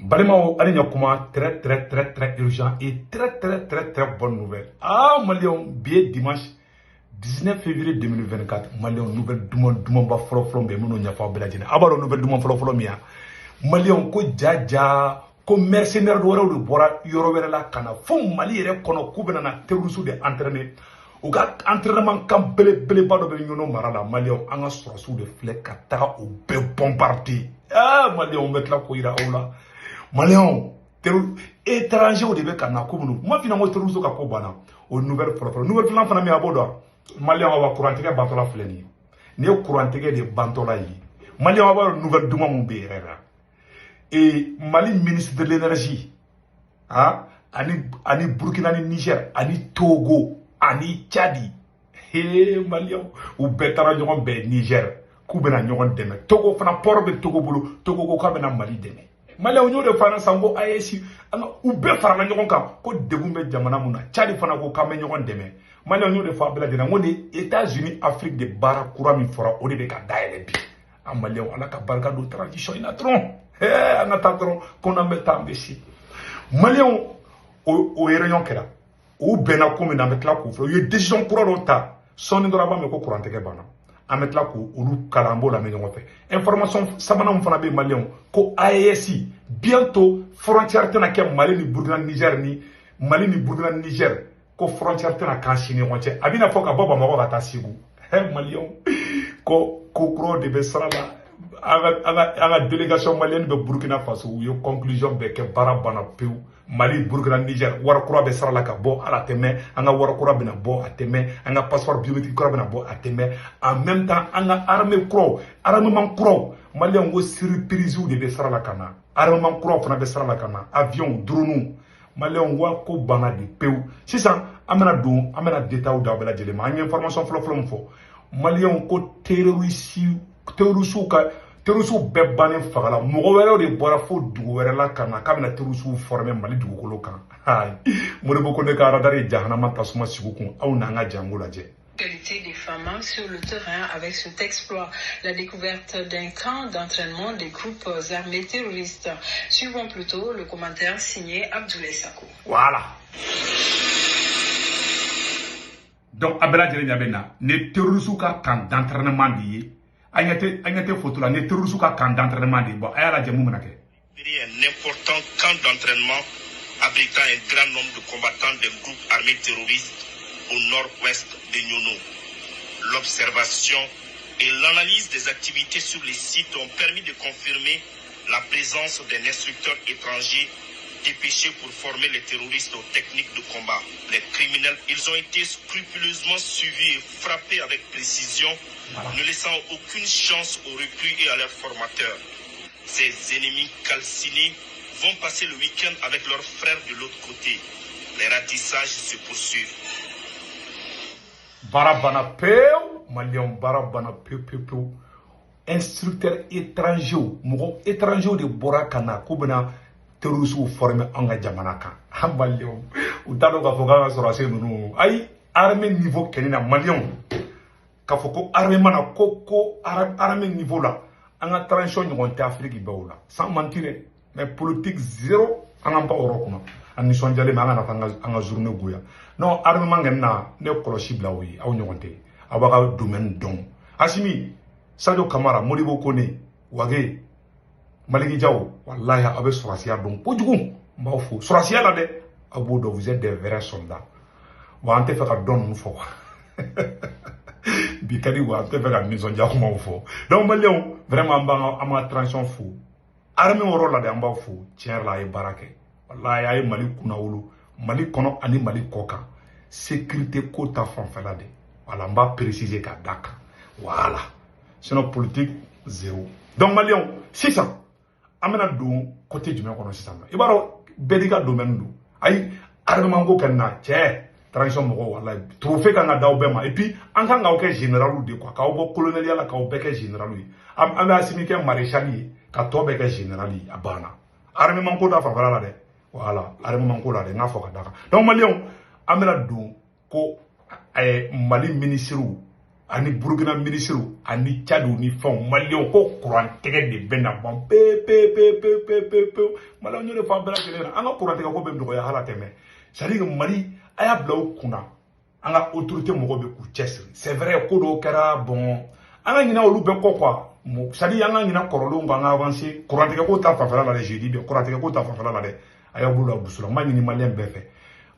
Balima Aligna Kuma, très urgent et très bonne nouvelle. Ah, Malion, bien dimanche 19 février 2024. Malion, nouvelle Dumamba Flombe, Mouno Niafa Beladine. Abaro, nouvelle Dumamba Flomia. Malion, ko Jaja, ko mercenaire de Waro de Bora, Yorovera Kana, Fon Mali, Kono, Kubana, Terusu de entraîner. Ou gat entraînement quand bele bado be ñono marala Malion anga surasu de flek kata ou be bombarder. Ah Malion met la ko ira ola. Malion teru étranger o de be kana ko bunu. Moi finalement teru so ka ko bana. O nouvelle plan fana mi abodo. Malion wa courantege bantola fleni. Ne courantege de bantola yi. Malion wa nouvelle duma mu be rera. Et Mali ministre de l'énergie. Ah ani Burkina ni Niger, ani Togo, ani Tchadi, Malion, ou betara ñogon be Niger, kubena ñogon deme. Togo fana port be Togo bulu, Togo ko kabena Mali deme. Malion ñoo de fana sango ayesi, ou be fara ñogon kam, ko degumbe jamana muna, Tchadi fana ko kame ñogon deme. Malion ñoo de fa bela dina, ngone États-Unis, Afrique de bara kura mi fora, ode be ka daele bi. A Malion, ala ka barka do transition ina tron. Ana ta tron, qu'on a met en bessi. Malion, au réunion kera. Ou bena ko mina metla ko fo ye décision kura do ta soni dora ba me ko courant ke bana ametla ko olu karambo la me ñongo fe information sabana mo fana be Malion ko AES bientôt frontière tena ke Mali ni Burkina Niger ni Mali ni Burkina Niger ko frontière tena kan chini wonche abina foka boba mako gata sigu Malion ko kro de be sala aga délégation malienne be Burkina Faso yo conclusion be ke barabana peu Mali, Burkina, Niger, Warakura be sarala ka bo ala teme, anga Warakura bena bo ateme, anga passeport biométrique kura bena bo ateme, en même temps anga armement kro, Mali ngo surprise de be sarala kana, armement kro fana be sarala kana, avion, drone, Mali ngo ko bana di peu. Sisan amena détail da bela jelema, anga information floflom fo. Mali ngo terroriste ka terusu be banen fagala mogo wɛrɛ de bɔra fo dugu wɛrɛ la kana k'a bɛna terusu former Mali dugukolo kan Modibo ko ne ka radar ye jahanama tasuma sigu kun aw n'an ka jango lajɛ. Qualité des femmes sur le terrain avec cet exploit, la découverte d'un camp d'entraînement des groupes armés terroristes. Suivons plutôt le commentaire signé Abdoulaye Sako. Voilà. Donc Abela Djerenyabena, ne terroristes ka camp d'entraînement di Agnate photo là, ne terroristes ka camp d'entraînement di bon ayala jamu manake. Un important camp d'entraînement abritant un grand nombre de combattants des groupes armés terroristes au nord-ouest de Nyono. L'observation et l'analyse des activités sur les sites ont permis de confirmer la présence d'un instructeur étranger dépêché pour former les terroristes aux techniques de combat. Les criminels, ils ont été scrupuleusement suivis et frappés avec précision, ne laissant aucune chance aux recrues et à leurs formateurs. Ces ennemis calcinés vont passer le week-end avec leurs frères de l'autre côté. Les ratissages se poursuivent. Barabana peu, Malion barabana peu. Instructeur étranger, mon étranger de Borakana, Koubena, terroristes formé en Jamanaka. Malion, ou talo ka foga sur la scène, aïe, armée niveau Kenina, Malion. Kafoko armée mana koko armée niveau là. En a transition nous on Afrique baoula sans mentir mais politique zéro en a pas Europe en nous sommes allés mais en a journée goya non armement na ne kolosi bla oui aw ñonté abaga domaine don asimi Sadio Camara Modibo Koné wage Maliki Diaw wallahi abe sorasia don pojugu mbawfo sorasia la de abodo vous êtes des vrais soldats wa ante fa ka don fo Bikadi wa te fait la maison diakuma fo donc Malion vraiment ama transition fou armée woro la de amba fou tiens la e barake wallahi ay Mali kunawulu Mali kono ani Mali koka sécurité kota fanfala de voilà mba préciser ka daka voilà sinon politique zéro donc Malion c'est ça amena do côté du même kono c'est ça ibaro bedika domaine do ay armée mango kanna tiens transition mogo wallahi trophée kan daw bema et puis en kan ga aucun général de quoi ka obo colonel ya la ka obeke général yi am asimi ke maréchal yi ka to beke général yi abana armée man ko da fa la de voilà armée man ko la de na fo ka daka donc Malion amela do ko Mali ministre ani Burkina ministre ani Tchad ni fond Malien ko courant tege de bena bon pe Malien ñu fa bela kelena anga courant tege ko be ndo ya hala teme c'est-à-dire Mali aya blaw kuna anga autorité mo be ku chesri c'est vrai ko do kara bon anga ñina olu be ko quoi c'est-à-dire anga ñina korolo nga avancer courant tege ko ta fa fala la jeudi be courant tege ko ta fa fala la de aya bulu abusula ma ñini Malien be fe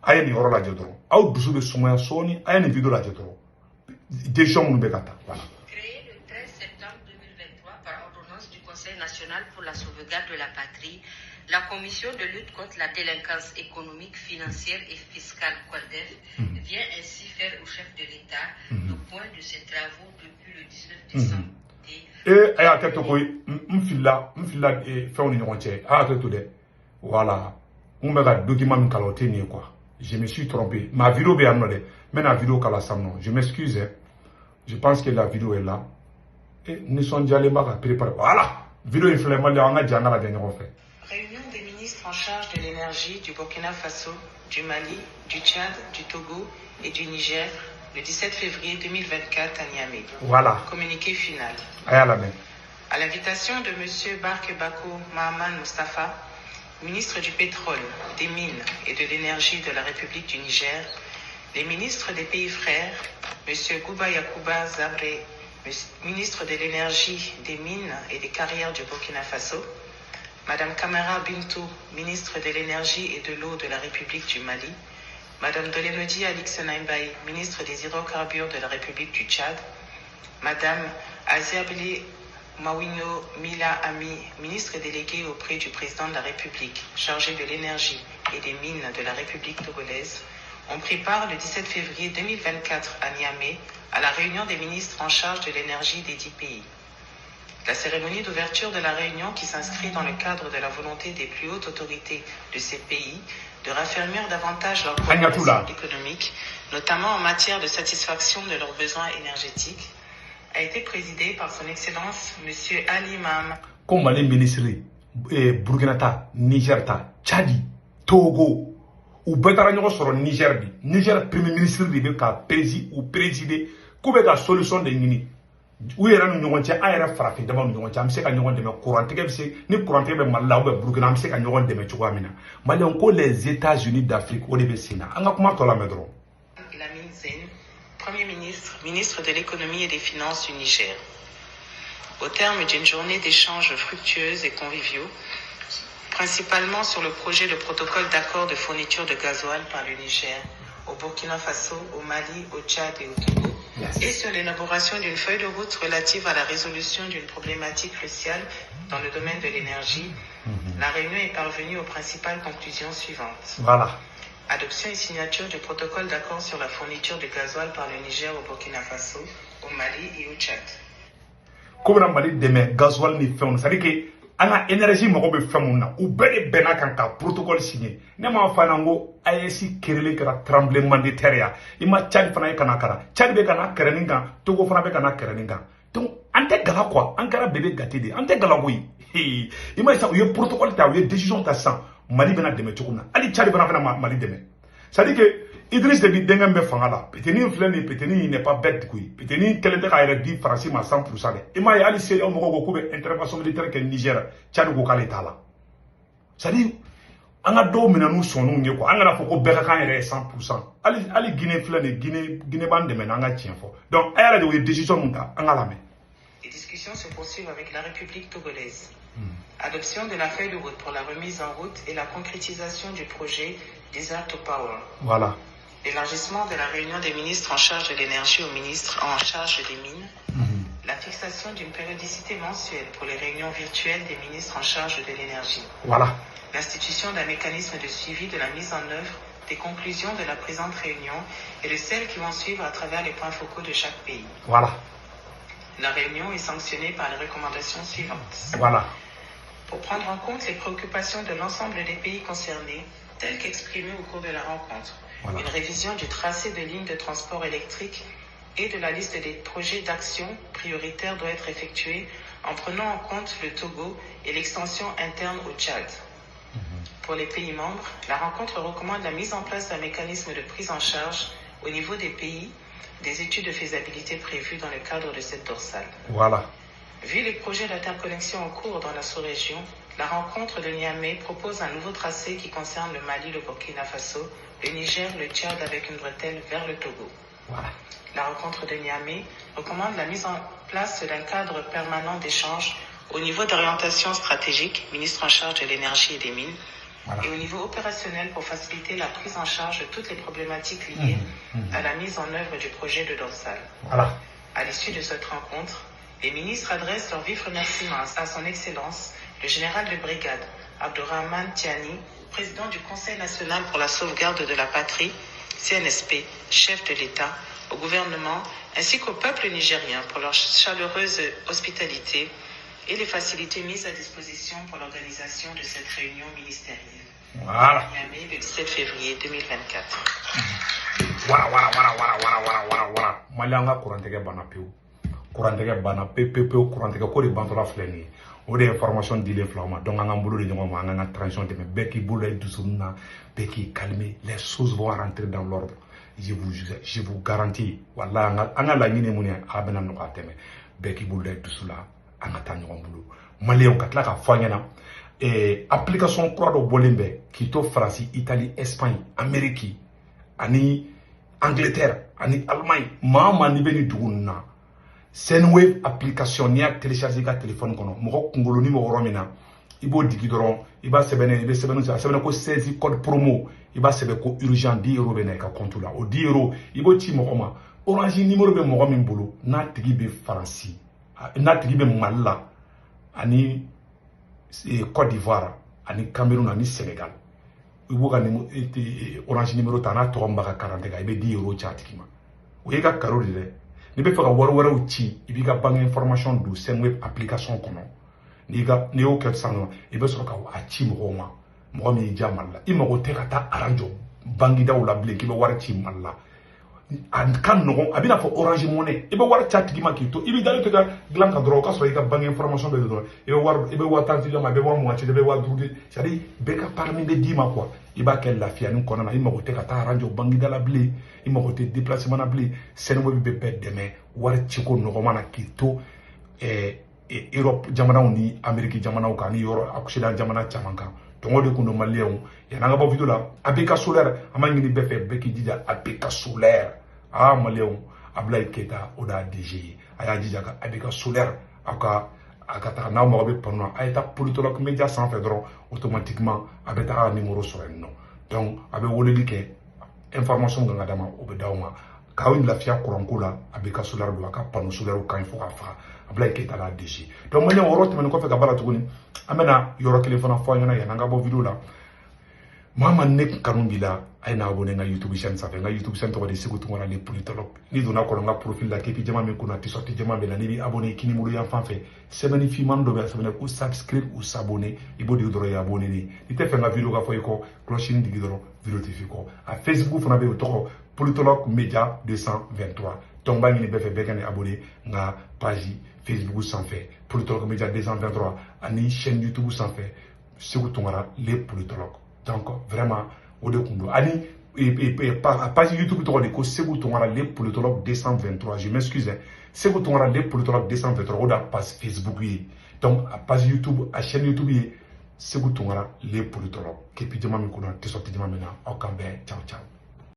aya ni horo la jedro aw dusu be sumaya soni aya ni video la jedro décision voilà. Créé le 13 septembre 2023 par ordonnance du Conseil national pour la sauvegarde de la patrie, la Commission de lutte contre la délinquance économique, financière et fiscale CODEF vient ainsi faire au chef de l'État le point de ses travaux depuis le 19 décembre. Et à tête m'fila fait on y à tête de voilà on me regarde document caloté ni quoi. Je me suis trompé. Ma vidéo est annoncée. Mais la vidéo non. Je m'excuse. Je pense que la vidéo est là. Et nous sommes déjà allés préparer. Voilà. Vidéo est on a déjà la dernière fois. Réunion des ministres en charge de l'énergie du Burkina Faso, du Mali, du Tchad, du Togo et du Niger le 17 février 2024 à Niamey. Voilà. Communiqué final. À l'invitation de M. Barke Bako Mahaman Mustafa, ministre du pétrole, des mines et de l'énergie de la République du Niger, les ministres des pays frères, M. Gouba Yakuba Zabré, ministre de l'énergie, des mines et des carrières du Burkina Faso, Mme Kamara Bintou, ministre de l'énergie et de l'eau de la République du Mali, Mme Dolenodi Alixenaimbaye, ministre des hydrocarbures de la République du Tchad, Mme Aziabli Mawino Mila Ami, ministre délégué auprès du président de la République, chargé de l'énergie et des mines de la République togolaise, ont pris part le 17 février 2024 à Niamey à la réunion des ministres en charge de l'énergie des 10 pays. La cérémonie d'ouverture de la réunion, qui s'inscrit dans le cadre de la volonté des plus hautes autorités de ces pays de raffermir davantage leur coopération économique, notamment en matière de satisfaction de leurs besoins énergétiques, a été présidé par son Excellence M. Ali Mam. Comme les ministres Burkina, Niger, Tchadi, Togo, ou Bétaragno sur Niger, Niger Premier ministre de président ou présider, comment la solution de Nini. Où est la Union a frappé devant l'Union, c'est qu'à Union de courant, ni courant de Malaw, Burkina, c'est qu'à Union de Metuamina. Mais encore les États-Unis d'Afrique, au Débessina. On a comment la mettre? Lamine Zen, Premier ministre, ministre de l'économie et des finances du Niger. Au terme d'une journée d'échanges fructueuses et conviviaux, principalement sur le projet de protocole d'accord de fourniture de gasoil par le Niger, au Burkina Faso, au Mali, au Tchad et au Togo, et sur l'élaboration d'une feuille de route relative à la résolution d'une problématique cruciale dans le domaine de l'énergie, la réunion est parvenue aux principales conclusions suivantes. Voilà. Adoption et signature du protocole d'accord sur la fourniture de gasoil par le Niger au Burkina Faso, au Mali et au Tchad. Comme le Mali demain, gasoil ni fait, c'est-à-dire que ana énergie mako be famuna ou bele bena kan ka protocole signé ne ma fana ngo ayesi kerele kara tremblement de terre ima Tchad fana kana kara Tchad be kana kereninga Togo fana be kana kereninga donc ante gala quoi ankara bébé gâté de ante gala oui ima ça y protocole ta y décision ta sans Mali bena deme tukuna ali Tchad bena fana Mali deme ça dit que Idriss Déby dengam be fangala peteni flani peteni n'est pas bête quoi peteni kelende ka ira di français ma 100% de ima ya ali c'est on go ko be intervention militaire que Niger Tchad go kala tala ça dit anga do mina nu sonu nge ko anga na foko be ka kan ira 100% ali Guinée flani Guinée bande men anga tien fo donc ayala de décision munta anga la mais les discussions se poursuivent avec la République togolaise. Adoption de la feuille de route pour la remise en route et la concrétisation du projet Desert to Power. Voilà. L'élargissement de la réunion des ministres en charge de l'énergie aux ministres en charge des mines. La fixation d'une périodicité mensuelle pour les réunions virtuelles des ministres en charge de l'énergie. Voilà. L'institution d'un mécanisme de suivi de la mise en œuvre des conclusions de la présente réunion et de celles qui vont suivre à travers les points focaux de chaque pays. Voilà. La réunion est sanctionnée par les recommandations suivantes. Voilà. Pour prendre en compte les préoccupations de l'ensemble des pays concernés, telles qu'exprimées au cours de la rencontre. Voilà. Une révision du tracé de lignes de transport électrique et de la liste des projets d'action prioritaires doit être effectuée en prenant en compte le Togo et l'extension interne au Tchad. Pour les pays membres, la rencontre recommande la mise en place d'un mécanisme de prise en charge au niveau des pays des études de faisabilité prévues dans le cadre de cette dorsale. Voilà. Vu les projets d'interconnexion en cours dans la sous-région, la rencontre de Niamey propose un nouveau tracé qui concerne le Mali, le Burkina Faso, le Niger, le Tchad avec une bretelle vers le Togo. Voilà. La rencontre de Niamey recommande la mise en place d'un cadre permanent d'échange au niveau d'orientation stratégique, ministre en charge de l'énergie et des mines, Voilà. et au niveau opérationnel pour faciliter la prise en charge de toutes les problématiques liées à la mise en œuvre du projet de dorsale. Voilà. À l'issue de cette rencontre, les ministres adressent leurs vifs remerciements à son Excellence, le général de brigade Abdourahmane Tiani, président du Conseil national pour la sauvegarde de la patrie, CNSP, chef de l'État, au gouvernement, ainsi qu'au peuple nigérien pour leur chaleureuse hospitalité et les facilités mises à disposition pour l'organisation de cette réunion ministérielle. Voilà. Niamey, le 17 février 2024. Voilà. Malanga kurantege bana pew. Kurantege bana pew kurantege ko de bantola fleni. O de information dile flama. Donc anga mbulu de nyoma anga transition de beki bulu doucement beki calmer, les choses vont rentrer dans l'ordre. Je vous garantis. Wallah anga la nyine munia abena no kateme. Beki bulu doucement anga tan nyoma mbulu. Malien katla ka fanyana. Application kura do bolembe kito France, Italie, Espagne, Amérique, ani Angleterre, ani Allemagne, mama ni beni duguna. Sendwave application ni a télécharger ka téléphone kono. Moko kungolo ni mo romina. Ibo digi doron, iba sebene ko 16 code promo, iba sebe ko urgent 10 € bene ka compte la. O 10 € ibo ti mo ma. Orange numéro be mo min bolo, na tigi be France. Na tigi be Malla. Ani Côte d'Ivoire, ani Cameroun, ani Sénégal. Orange numéro tana tomba ka 40 ga ibe 10 € chatikima. O yega karo de. Ni be faka wara uchi ibiga bang information du Sendwave application kono. Ni o ket sano ibe so ka achi mo mi jamalla. Ima go te kata aranjo bangida wala bleki be wara chi malla. An kan no abina fo Orange Money ibe wara chatikima kito ibe dalo te ga glan ka dro ka so iga bang information be do ibe wa tanti jama be wa mo achi be wa dudi sari be ka parmi de dima quoi iba kel la fia nu kono na ima go te kata aranjo bangida la ble ima go te déplacement na ble Sendwave be be deme wara chiko no mana kito Europe jamana ni Amerique jamana ka ni Europe Occident jamana chamanka tongo de kundo malien ya nanga ba video la application solaire amangi ni be fe be ki dija application solaire malien Ablaye Keita oda DG aya dija ka application solaire aka ta na mo be pano ayta politologue média sans fait dron automatiquement abeta numéro sur un nom donc abe woleli ke information nga dama obedawma kawin la fia kurankula abeka solaire do aka pano solaire kan fo afa Ablaye Keita la DG donc malien worote men ko fe ka bala tuguni amena yoro téléphone fo nyana ya nanga bo video la mama nek kanumbila ay na abonné nga YouTube chaîne ça fait nga YouTube chaîne to de sikutu ngona les politologues ni dona ko nga profil la kepi jama me kuna ti sorti jama be la ni abonné kini mulu ya fanfe semeni fi man do be semeni ko subscribe ou s'abonner ibo di doro ya abonné ni te fe nga video ga foy ko cloche ni digi doro video ti fi ko a Facebook fona be to politologue média 223 tomba ni be fe be kan abonné nga page Facebook sans fait politologue média 223 ani chaîne YouTube sans fait sikutu ngara les politologues. Donc vraiment au de kundo ani page YouTube to ko Sékou Toungara les politologues 223 je m'excuse Sékou Toungara les politologues 223 oda page Facebook yi donc à page YouTube à chaîne YouTube yi Sékou Toungara les politologues kepi jama mi kuna te sorti jama mena o kambe ciao ciao